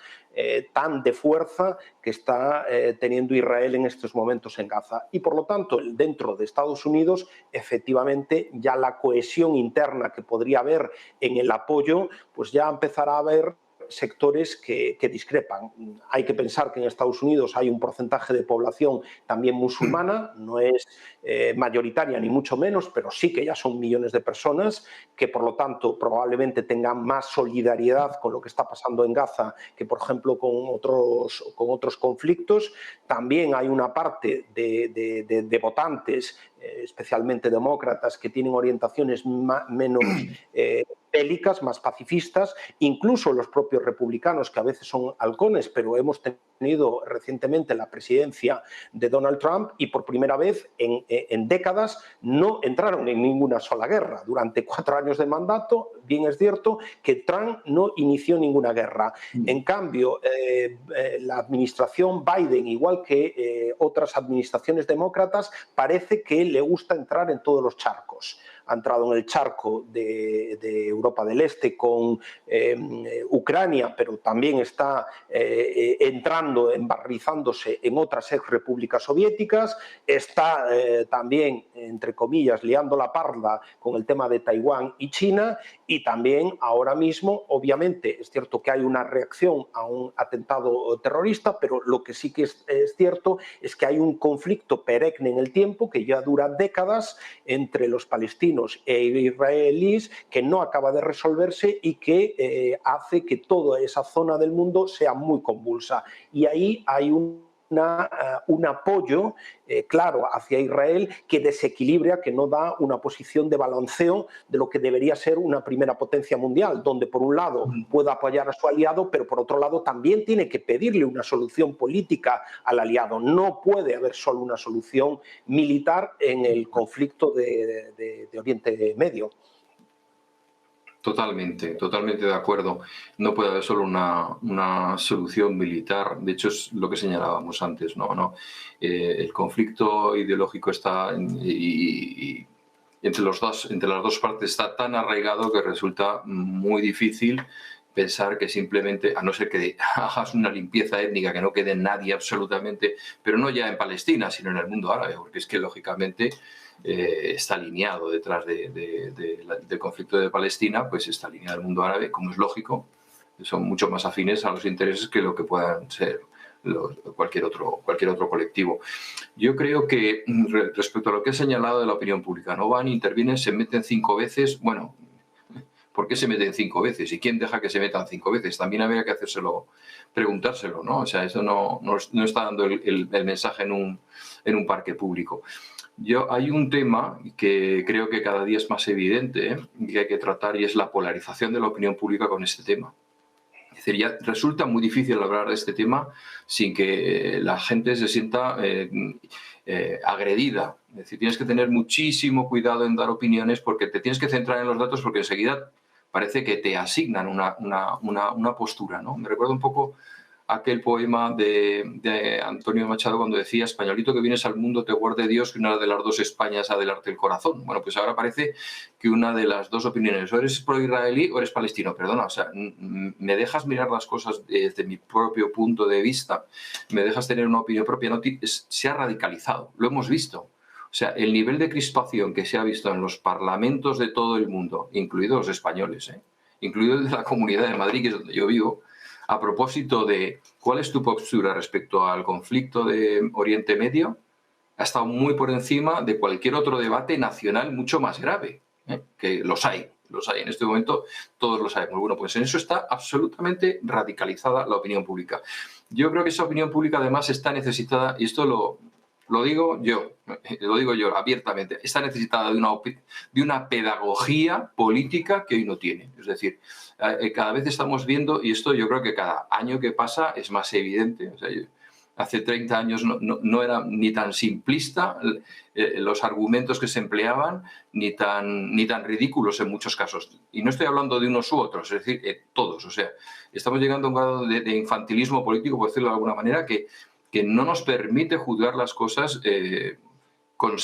tan de fuerza que está teniendo Israel en estos momentos en Gaza. Y por lo tanto, dentro de Estados Unidos, efectivamente, ya la cohesión interna que podría haber en el apoyo, pues ya empezará a haber sectores que discrepan. Hay que pensar que en Estados Unidos hay un porcentaje de población también musulmana, no es mayoritaria ni mucho menos, pero sí que ya son millones de personas que por lo tanto probablemente tengan más solidaridad con lo que está pasando en Gaza que por ejemplo con otros conflictos. También hay una parte de votantes, especialmente demócratas, que tienen orientaciones menos bélicas, más pacifistas, incluso los propios republicanos, que a veces son halcones, pero hemos tenido recientemente la presidencia de Donald Trump y por primera vez en décadas no entraron en ninguna sola guerra. Durante 4 años de mandato, bien es cierto que Trump no inició ninguna guerra. En cambio, la administración Biden, igual que otras administraciones demócratas, parece que le gusta entrar en todos los charcos. Ha entrado en el charco de Europa del Este con Ucrania, pero también está entrando, embarrizándose en otras ex repúblicas soviéticas, está también, entre comillas, liando la parda con el tema de Taiwán y China, y también ahora mismo, obviamente, es cierto que hay una reacción a un atentado terrorista, pero lo que sí que es cierto es que hay un conflicto perenne en el tiempo que ya dura décadas entre los palestinos e israelíes que no acaba de resolverse y que hace que toda esa zona del mundo sea muy convulsa. Y ahí hay un apoyo claro hacia Israel que desequilibra, que no da una posición de balanceo de lo que debería ser una primera potencia mundial, donde por un lado pueda apoyar a su aliado, pero por otro lado también tiene que pedirle una solución política al aliado. No puede haber solo una solución militar en el conflicto de Oriente Medio. Totalmente, totalmente de acuerdo. No puede haber solo una solución militar. De hecho, es lo que señalábamos antes, ¿no? El conflicto ideológico está y entre las dos partes está tan arraigado que resulta muy difícil pensar que simplemente, a no ser que hagas una limpieza étnica, que no quede nadie absolutamente, pero no ya en Palestina, sino en el mundo árabe, porque es que lógicamente está alineado detrás del conflicto de Palestina, pues está alineado el mundo árabe, como es lógico, son mucho más afines a los intereses que lo que puedan ser cualquier otro colectivo. Yo creo que respecto a lo que he señalado de la opinión pública, no van, intervienen, se meten 5 veces, bueno, ¿por qué se meten 5 veces? ¿Y quién deja que se metan 5 veces? También habría que preguntárselo, ¿no? O sea, eso no está dando el mensaje en un parque público. Hay un tema que creo que cada día es más evidente y que hay que tratar, y es la polarización de la opinión pública con este tema. Es decir, ya resulta muy difícil hablar de este tema sin que la gente se sienta agredida. Es decir, tienes que tener muchísimo cuidado en dar opiniones porque te tienes que centrar en los datos, porque enseguida parece que te asignan una postura, ¿no? Me recuerda un poco aquel poema de Antonio Machado cuando decía: españolito que vienes al mundo, te guarde Dios, que una de las dos Españas ha del arte el corazón. Bueno, pues ahora parece que una de las dos opiniones, o eres pro-israelí o eres palestino. Perdona, o sea, me dejas mirar las cosas desde mi propio punto de vista, me dejas tener una opinión propia. No, se ha radicalizado, lo hemos visto. O sea, el nivel de crispación que se ha visto en los parlamentos de todo el mundo, incluidos los españoles, incluidos de la Comunidad de Madrid, que es donde yo vivo, a propósito de cuál es tu postura respecto al conflicto de Oriente Medio, ha estado muy por encima de cualquier otro debate nacional mucho más grave, que los hay en este momento, todos lo sabemos. Bueno, pues en eso está absolutamente radicalizada la opinión pública. Yo creo que esa opinión pública además está necesitada, y esto lo digo yo abiertamente, está necesitada de una pedagogía política que hoy no tiene. Es decir, cada vez estamos viendo, y esto yo creo que cada año que pasa es más evidente. O sea, hace 30 años no era ni tan simplista los argumentos que se empleaban, ni tan ridículos en muchos casos. Y no estoy hablando de unos u otros, es decir, todos. O sea, estamos llegando a un grado de infantilismo político, por decirlo de alguna manera, que no nos permite juzgar las cosas con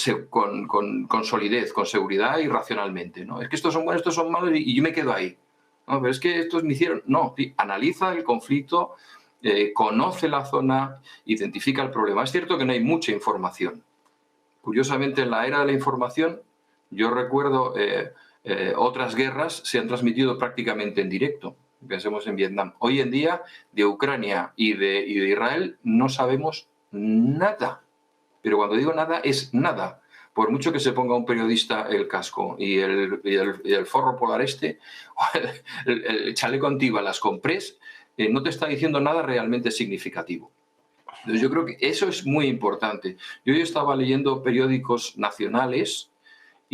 solidez, con seguridad y racionalmente, ¿no? Es que estos son buenos, estos son malos y yo me quedo ahí. No, pero es que estos me hicieron... No, analiza el conflicto, conoce la zona, identifica el problema. Es cierto que no hay mucha información. Curiosamente, en la era de la información, yo recuerdo otras guerras se han transmitido prácticamente en directo. Pensemos en Vietnam. Hoy en día, de Ucrania y de Israel no sabemos nada. Pero cuando digo nada, es nada. Por mucho que se ponga un periodista el casco y el forro polar el chaleco antibalas comprés, no te está diciendo nada realmente significativo. Entonces yo creo que eso es muy importante. Yo estaba leyendo periódicos nacionales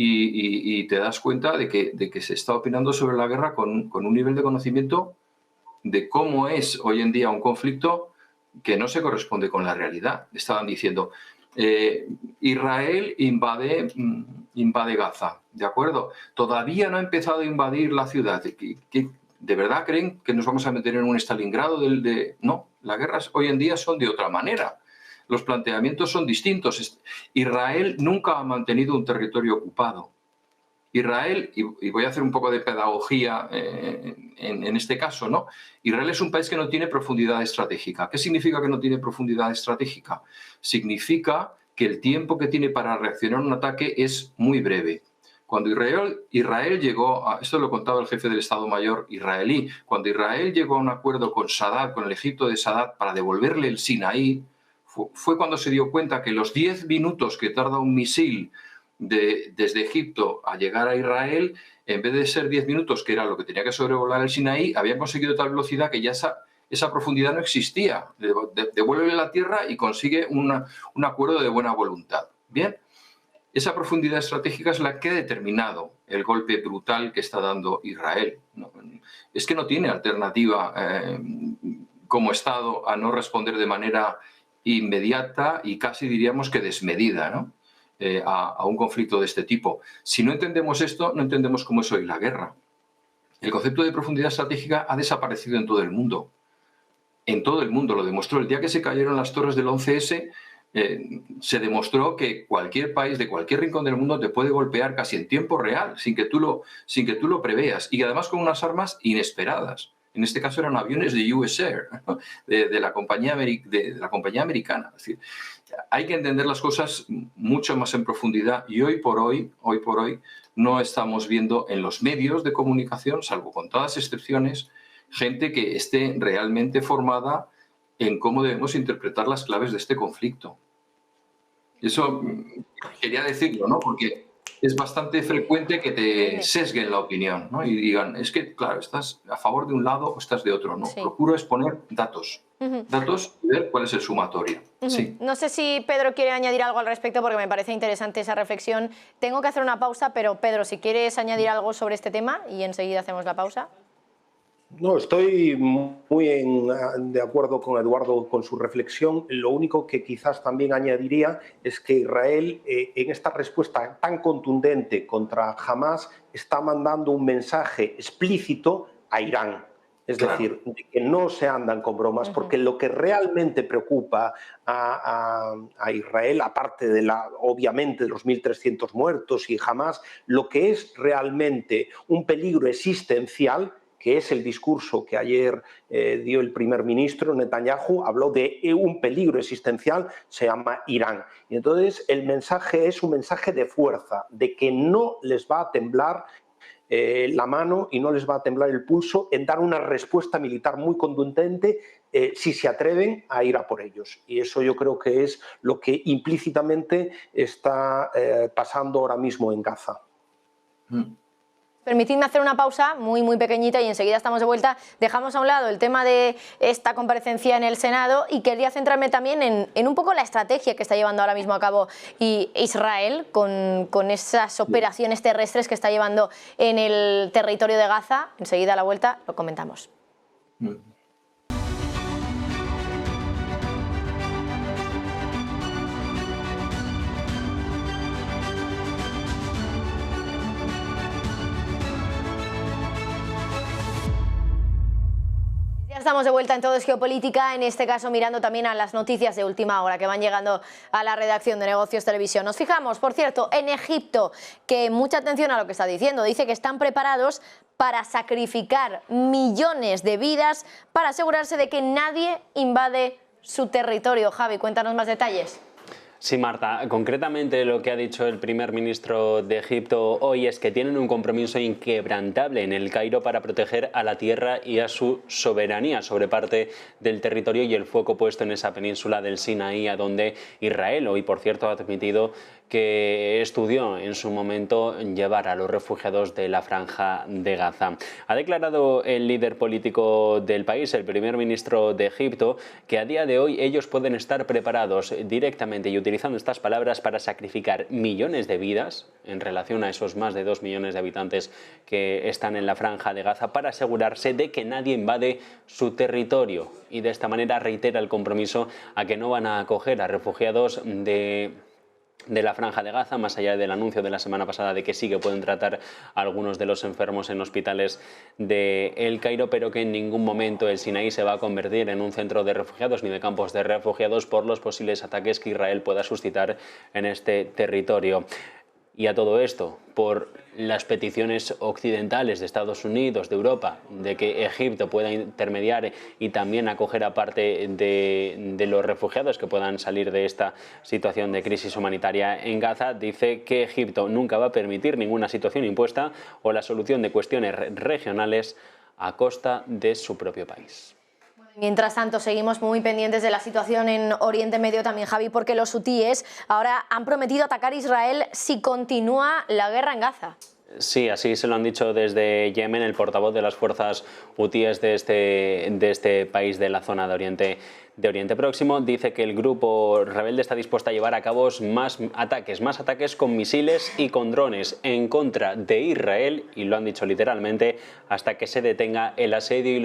y te das cuenta de que se está opinando sobre la guerra con un nivel de conocimiento de cómo es hoy en día un conflicto que no se corresponde con la realidad. Estaban diciendo, Israel invade Gaza, ¿de acuerdo? Todavía no ha empezado a invadir la ciudad. ¿De verdad creen que nos vamos a meter en un Stalingrado? No, las guerras hoy en día son de otra manera. Los planteamientos son distintos. Israel nunca ha mantenido un territorio ocupado. Israel, y voy a hacer un poco de pedagogía en este caso, ¿no? Israel es un país que no tiene profundidad estratégica. ¿Qué significa que no tiene profundidad estratégica? Significa que el tiempo que tiene para reaccionar a un ataque es muy breve. Cuando Israel llegó esto lo contaba el jefe del Estado Mayor israelí, cuando Israel llegó a un acuerdo con Sadat, con el Egipto de Sadat, para devolverle el Sinaí, fue cuando se dio cuenta que los 10 minutos que tarda un misil desde Egipto a llegar a Israel, en vez de ser 10 minutos, que era lo que tenía que sobrevolar el Sinaí, habían conseguido tal velocidad que ya esa profundidad no existía. Devuélvele la tierra y consigue un acuerdo de buena voluntad. Bien. Esa profundidad estratégica es la que ha determinado el golpe brutal que está dando Israel. Es que no tiene alternativa como Estado a no responder de manera inmediata y casi diríamos que desmedida, ¿no? A un conflicto de este tipo. Si no entendemos esto, no entendemos cómo es hoy la guerra. El concepto de profundidad estratégica ha desaparecido en todo el mundo. En todo el mundo lo demostró. El día que se cayeron las torres del 11S, se demostró que cualquier país de cualquier rincón del mundo te puede golpear casi en tiempo real, sin que tú lo preveas, y además con unas armas inesperadas. En este caso eran aviones de US Air, ¿no? de la compañía americana. Es decir, hay que entender las cosas mucho más en profundidad, y hoy por hoy no estamos viendo en los medios de comunicación, salvo con todas excepciones, gente que esté realmente formada en cómo debemos interpretar las claves de este conflicto. Eso quería decirlo, ¿no? Porque es bastante frecuente que te sesguen la opinión, ¿no? Y digan, es que, claro, estás a favor de un lado o estás de otro, ¿no? Sí. Procuro exponer datos. Datos y ver cuál es el sumatorio. Sí. No sé si Pedro quiere añadir algo al respecto, porque me parece interesante esa reflexión. Tengo que hacer una pausa, pero Pedro, si quieres añadir algo sobre este tema y enseguida hacemos la pausa. No, estoy muy de acuerdo con Eduardo con su reflexión. Lo único que quizás también añadiría es que Israel, en esta respuesta tan contundente contra Hamás, está mandando un mensaje explícito a Irán. Es decir, de que no se andan con bromas, porque lo que realmente preocupa a Israel, aparte de obviamente de los 1.300 muertos y Hamás, lo que es realmente un peligro existencial, que es el discurso que ayer dio el primer ministro Netanyahu, habló de un peligro existencial, se llama Irán. Y entonces el mensaje es un mensaje de fuerza, de que no les va a temblar la mano y no les va a temblar el pulso en dar una respuesta militar muy contundente si se atreven a ir a por ellos. Y eso yo creo que es lo que implícitamente está pasando ahora mismo en Gaza. Permitidme hacer una pausa muy pequeñita y enseguida estamos de vuelta. Dejamos a un lado el tema de esta comparecencia en el Senado y quería centrarme también en un poco la estrategia que está llevando ahora mismo a cabo Israel con esas operaciones terrestres que está llevando en el territorio de Gaza. Enseguida a la vuelta lo comentamos. Estamos de vuelta en Todo es Geopolítica, en este caso mirando también a las noticias de última hora que van llegando a la redacción de Negocios Televisión. Nos fijamos, por cierto, en Egipto, que mucha atención a lo que está diciendo. Dice que están preparados para sacrificar millones de vidas para asegurarse de que nadie invade su territorio. Javi, cuéntanos más detalles. Sí, Marta, concretamente lo que ha dicho el primer ministro de Egipto hoy es que tienen un compromiso inquebrantable en el Cairo para proteger a la tierra y a su soberanía sobre parte del territorio y el foco puesto en esa península del Sinaí, a donde Israel hoy, por cierto, ha admitido que estudió en su momento llevar a los refugiados de la Franja de Gaza. Ha declarado el líder político del país, el primer ministro de Egipto, que a día de hoy ellos pueden estar preparados directamente y utilizando estas palabras para sacrificar millones de vidas en relación a esos más de 2 millones de habitantes que están en la Franja de Gaza para asegurarse de que nadie invade su territorio, y de esta manera reitera el compromiso a que no van a acoger a refugiados de la Franja de Gaza, más allá del anuncio de la semana pasada de que sí que pueden tratar a algunos de los enfermos en hospitales de El Cairo, pero que en ningún momento el Sinaí se va a convertir en un centro de refugiados ni de campos de refugiados por los posibles ataques que Israel pueda suscitar en este territorio. Y a todo esto, por las peticiones occidentales de Estados Unidos, de Europa, de que Egipto pueda intermediar y también acoger a parte de los refugiados que puedan salir de esta situación de crisis humanitaria en Gaza, dice que Egipto nunca va a permitir ninguna situación impuesta o la solución de cuestiones regionales a costa de su propio país. Mientras tanto, seguimos muy pendientes de la situación en Oriente Medio también, Javi, porque los hutíes ahora han prometido atacar a Israel si continúa la guerra en Gaza. Sí, así se lo han dicho desde Yemen, el portavoz de las fuerzas hutíes de este país de la zona de Oriente de Oriente Próximo. Dice que el grupo rebelde está dispuesto a llevar a cabo más ataques con misiles y con drones en contra de Israel, y lo han dicho literalmente, hasta que se detenga el asedio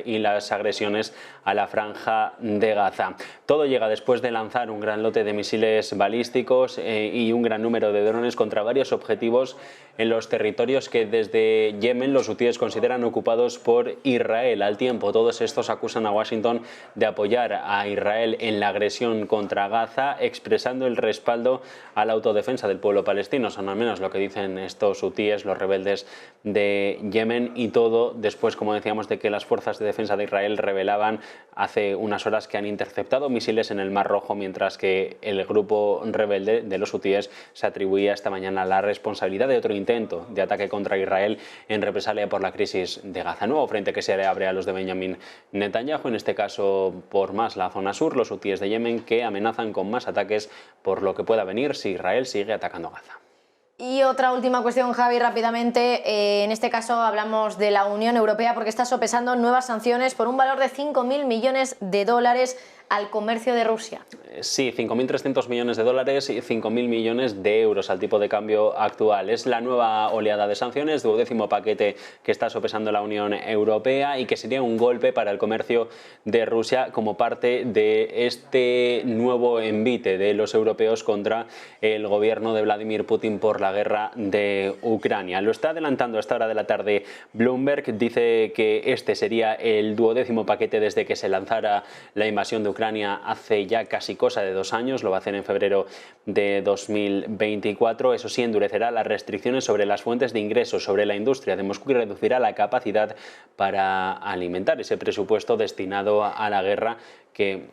y las agresiones a la franja de Gaza. Todo llega después de lanzar un gran lote de misiles balísticos y un gran número de drones contra varios objetivos en los territorios que desde Yemen los hutíes consideran ocupados por Israel. Al tiempo, todos estos acusan a Washington de apoyar a Israel en la agresión contra Gaza, expresando el respaldo a la autodefensa del pueblo palestino. Son al menos lo que dicen estos hutíes, los rebeldes de Yemen, y todo después, como decíamos, de que las fuerzas de defensa de Israel revelaban hace unas horas que han interceptado misiles en el Mar Rojo, mientras que el grupo rebelde de los hutíes se atribuía esta mañana la responsabilidad de otro intento de ataque contra Israel en represalia por la crisis de Gaza. Nuevo frente que se le abre a los de Benjamin Netanyahu, en este caso por más la zona sur, los hutíes de Yemen, que amenazan con más ataques por lo que pueda venir si Israel sigue atacando Gaza. Y otra última cuestión, Javi, rápidamente. En este caso hablamos de la Unión Europea porque está sopesando nuevas sanciones por un valor de 5.000 millones de dólares al comercio de Rusia. Sí, 5.300 millones de dólares y 5.000 millones de euros al tipo de cambio actual. Es la nueva oleada de sanciones, 12º paquete que está sopesando la Unión Europea y que sería un golpe para el comercio de Rusia como parte de este nuevo envite de los europeos contra el gobierno de Vladimir Putin por la guerra de Ucrania. Lo está adelantando a esta hora de la tarde Bloomberg. Dice que este sería el 12º paquete desde que se lanzara la invasión de Ucrania hace ya casi cosa de 2 años. Lo va a hacer en febrero de 2024. Eso sí, endurecerá las restricciones sobre las fuentes de ingresos, sobre la industria de Moscú, y reducirá la capacidad para alimentar ese presupuesto destinado a la guerra que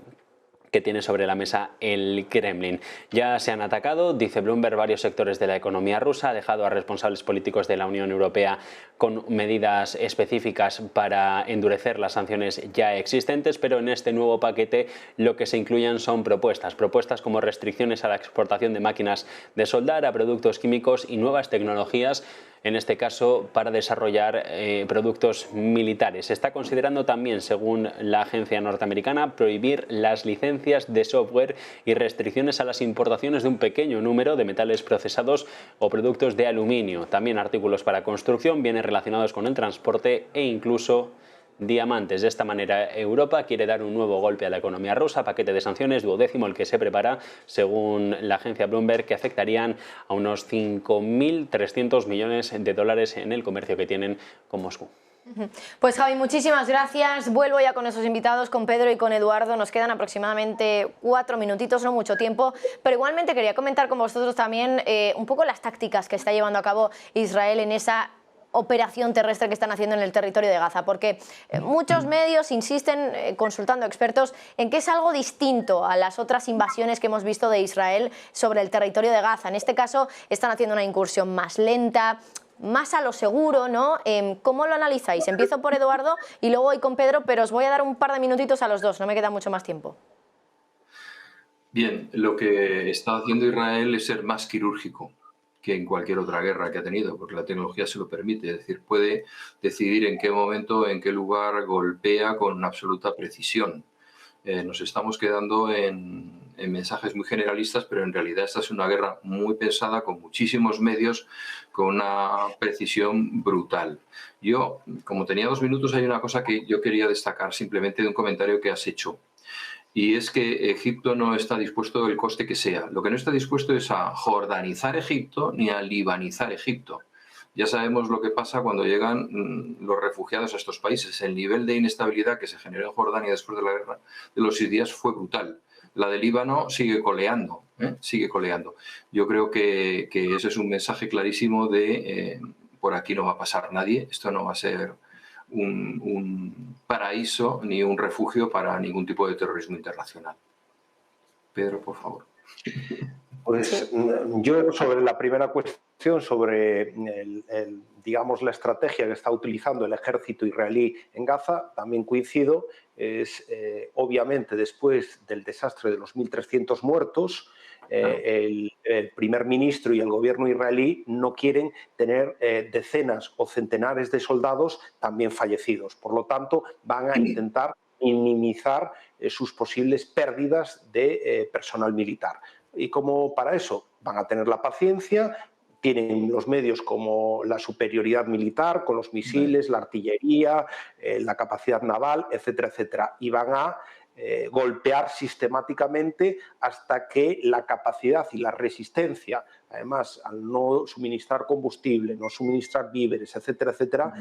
tiene sobre la mesa el Kremlin. Ya se han atacado, dice Bloomberg, varios sectores de la economía rusa. Ha dejado a responsables políticos de la Unión Europea con medidas específicas para endurecer las sanciones ya existentes, pero en este nuevo paquete lo que se incluyen son propuestas como restricciones a la exportación de máquinas de soldar, a productos químicos y nuevas tecnologías, en este caso para desarrollar productos militares. Se está considerando también, según la agencia norteamericana, prohibir las licencias de software y restricciones a las importaciones de un pequeño número de metales procesados o productos de aluminio. También artículos para construcción, bienes relacionados con el transporte e incluso diamantes. De esta manera, Europa quiere dar un nuevo golpe a la economía rusa. Paquete de sanciones 12º el que se prepara, según la agencia Bloomberg, que afectarían a unos 5.300 millones de dólares en el comercio que tienen con Moscú. Pues Javi, muchísimas gracias. Vuelvo ya con esos invitados, con Pedro y con Eduardo. Nos quedan aproximadamente 4 minutitos, no mucho tiempo, pero igualmente quería comentar con vosotros también un poco las tácticas que está llevando a cabo Israel en esa operación terrestre que están haciendo en el territorio de Gaza, porque muchos medios insisten, consultando expertos, en que es algo distinto a las otras invasiones que hemos visto de Israel sobre el territorio de Gaza. En este caso están haciendo una incursión más lenta, más a lo seguro, ¿no? ¿Cómo lo analizáis? Empiezo por Eduardo y luego voy con Pedro, pero os voy a dar un par de minutitos a los dos, no me queda mucho más tiempo. Bien, lo que está haciendo Israel es ser más quirúrgico que en cualquier otra guerra que ha tenido, porque la tecnología se lo permite, es decir, puede decidir en qué momento, en qué lugar golpea con absoluta precisión. Nos estamos quedando en mensajes muy generalistas, pero en realidad esta es una guerra muy pensada, con muchísimos medios, con una precisión brutal. Yo, como tenía 2 minutos, hay una cosa que yo quería destacar simplemente de un comentario que has hecho. Y es que Egipto no está dispuesto, el coste que sea. Lo que no está dispuesto es a jordanizar Egipto ni a libanizar Egipto. Ya sabemos lo que pasa cuando llegan los refugiados a estos países. El nivel de inestabilidad que se generó en Jordania después de la guerra de los 6 días fue brutal. La de Líbano sigue coleando, sigue coleando. Yo creo que ese es un mensaje clarísimo de por aquí no va a pasar nadie, esto no va a ser un paraíso ni un refugio para ningún tipo de terrorismo internacional. Pedro, por favor. Pues yo sobre la primera cuestión, sobre digamos la estrategia que está utilizando el ejército israelí en Gaza, también coincido. Es obviamente después del desastre de los 1.300 muertos, el primer ministro y el gobierno israelí no quieren tener decenas o centenares de soldados también fallecidos. Por lo tanto, van a intentar minimizar sus posibles pérdidas de personal militar. Y como para eso van a tener la paciencia, tienen los medios como la superioridad militar, con los misiles, la artillería, la capacidad naval, etcétera, etcétera, y van a golpear sistemáticamente hasta que la capacidad y la resistencia, además al no suministrar combustible, no suministrar víveres, etcétera, etcétera,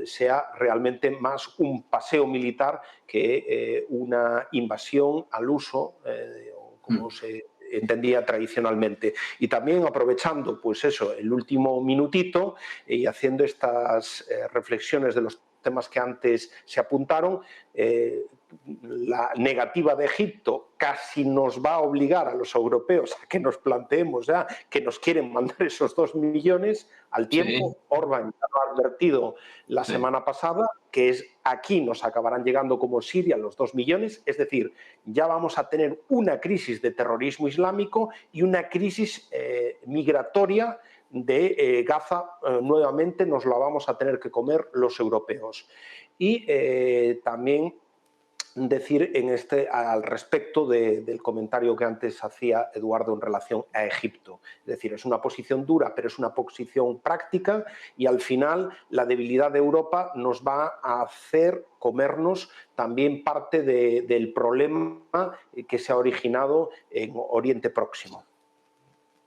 sea realmente más un paseo militar que una invasión al uso, como se entendía tradicionalmente. Y también aprovechando, pues eso, el último minutito y haciendo estas reflexiones de los temas que antes se apuntaron, la negativa de Egipto casi nos va a obligar a los europeos a que nos planteemos ya que nos quieren mandar esos 2 millones al tiempo. Sí. Orbán ya lo ha advertido la semana pasada, que es aquí nos acabarán llegando como Siria los 2 millones, es decir, ya vamos a tener una crisis de terrorismo islámico y una crisis migratoria de Gaza, nuevamente nos la vamos a tener que comer los europeos. Y también decir al respecto del comentario que antes hacía Eduardo en relación a Egipto. Es decir, es una posición dura, pero es una posición práctica y al final la debilidad de Europa nos va a hacer comernos también parte del problema que se ha originado en Oriente Próximo.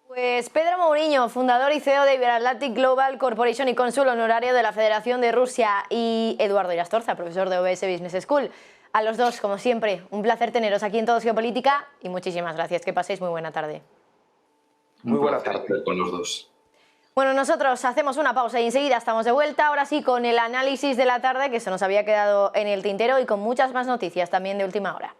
Pues Pedro Mourinho, fundador y CEO de Iberatlantic Global Corporation y cónsul honorario de la Federación de Rusia, y Eduardo Irastorza, profesor de OBS Business School. A los dos, como siempre, un placer teneros aquí en Todo Geopolítica y muchísimas gracias. Que paséis muy buena tarde. Muy buena tarde con los dos. Bueno, nosotros hacemos una pausa y enseguida estamos de vuelta, ahora sí, con el análisis de la tarde, que se nos había quedado en el tintero, y con muchas más noticias también de última hora.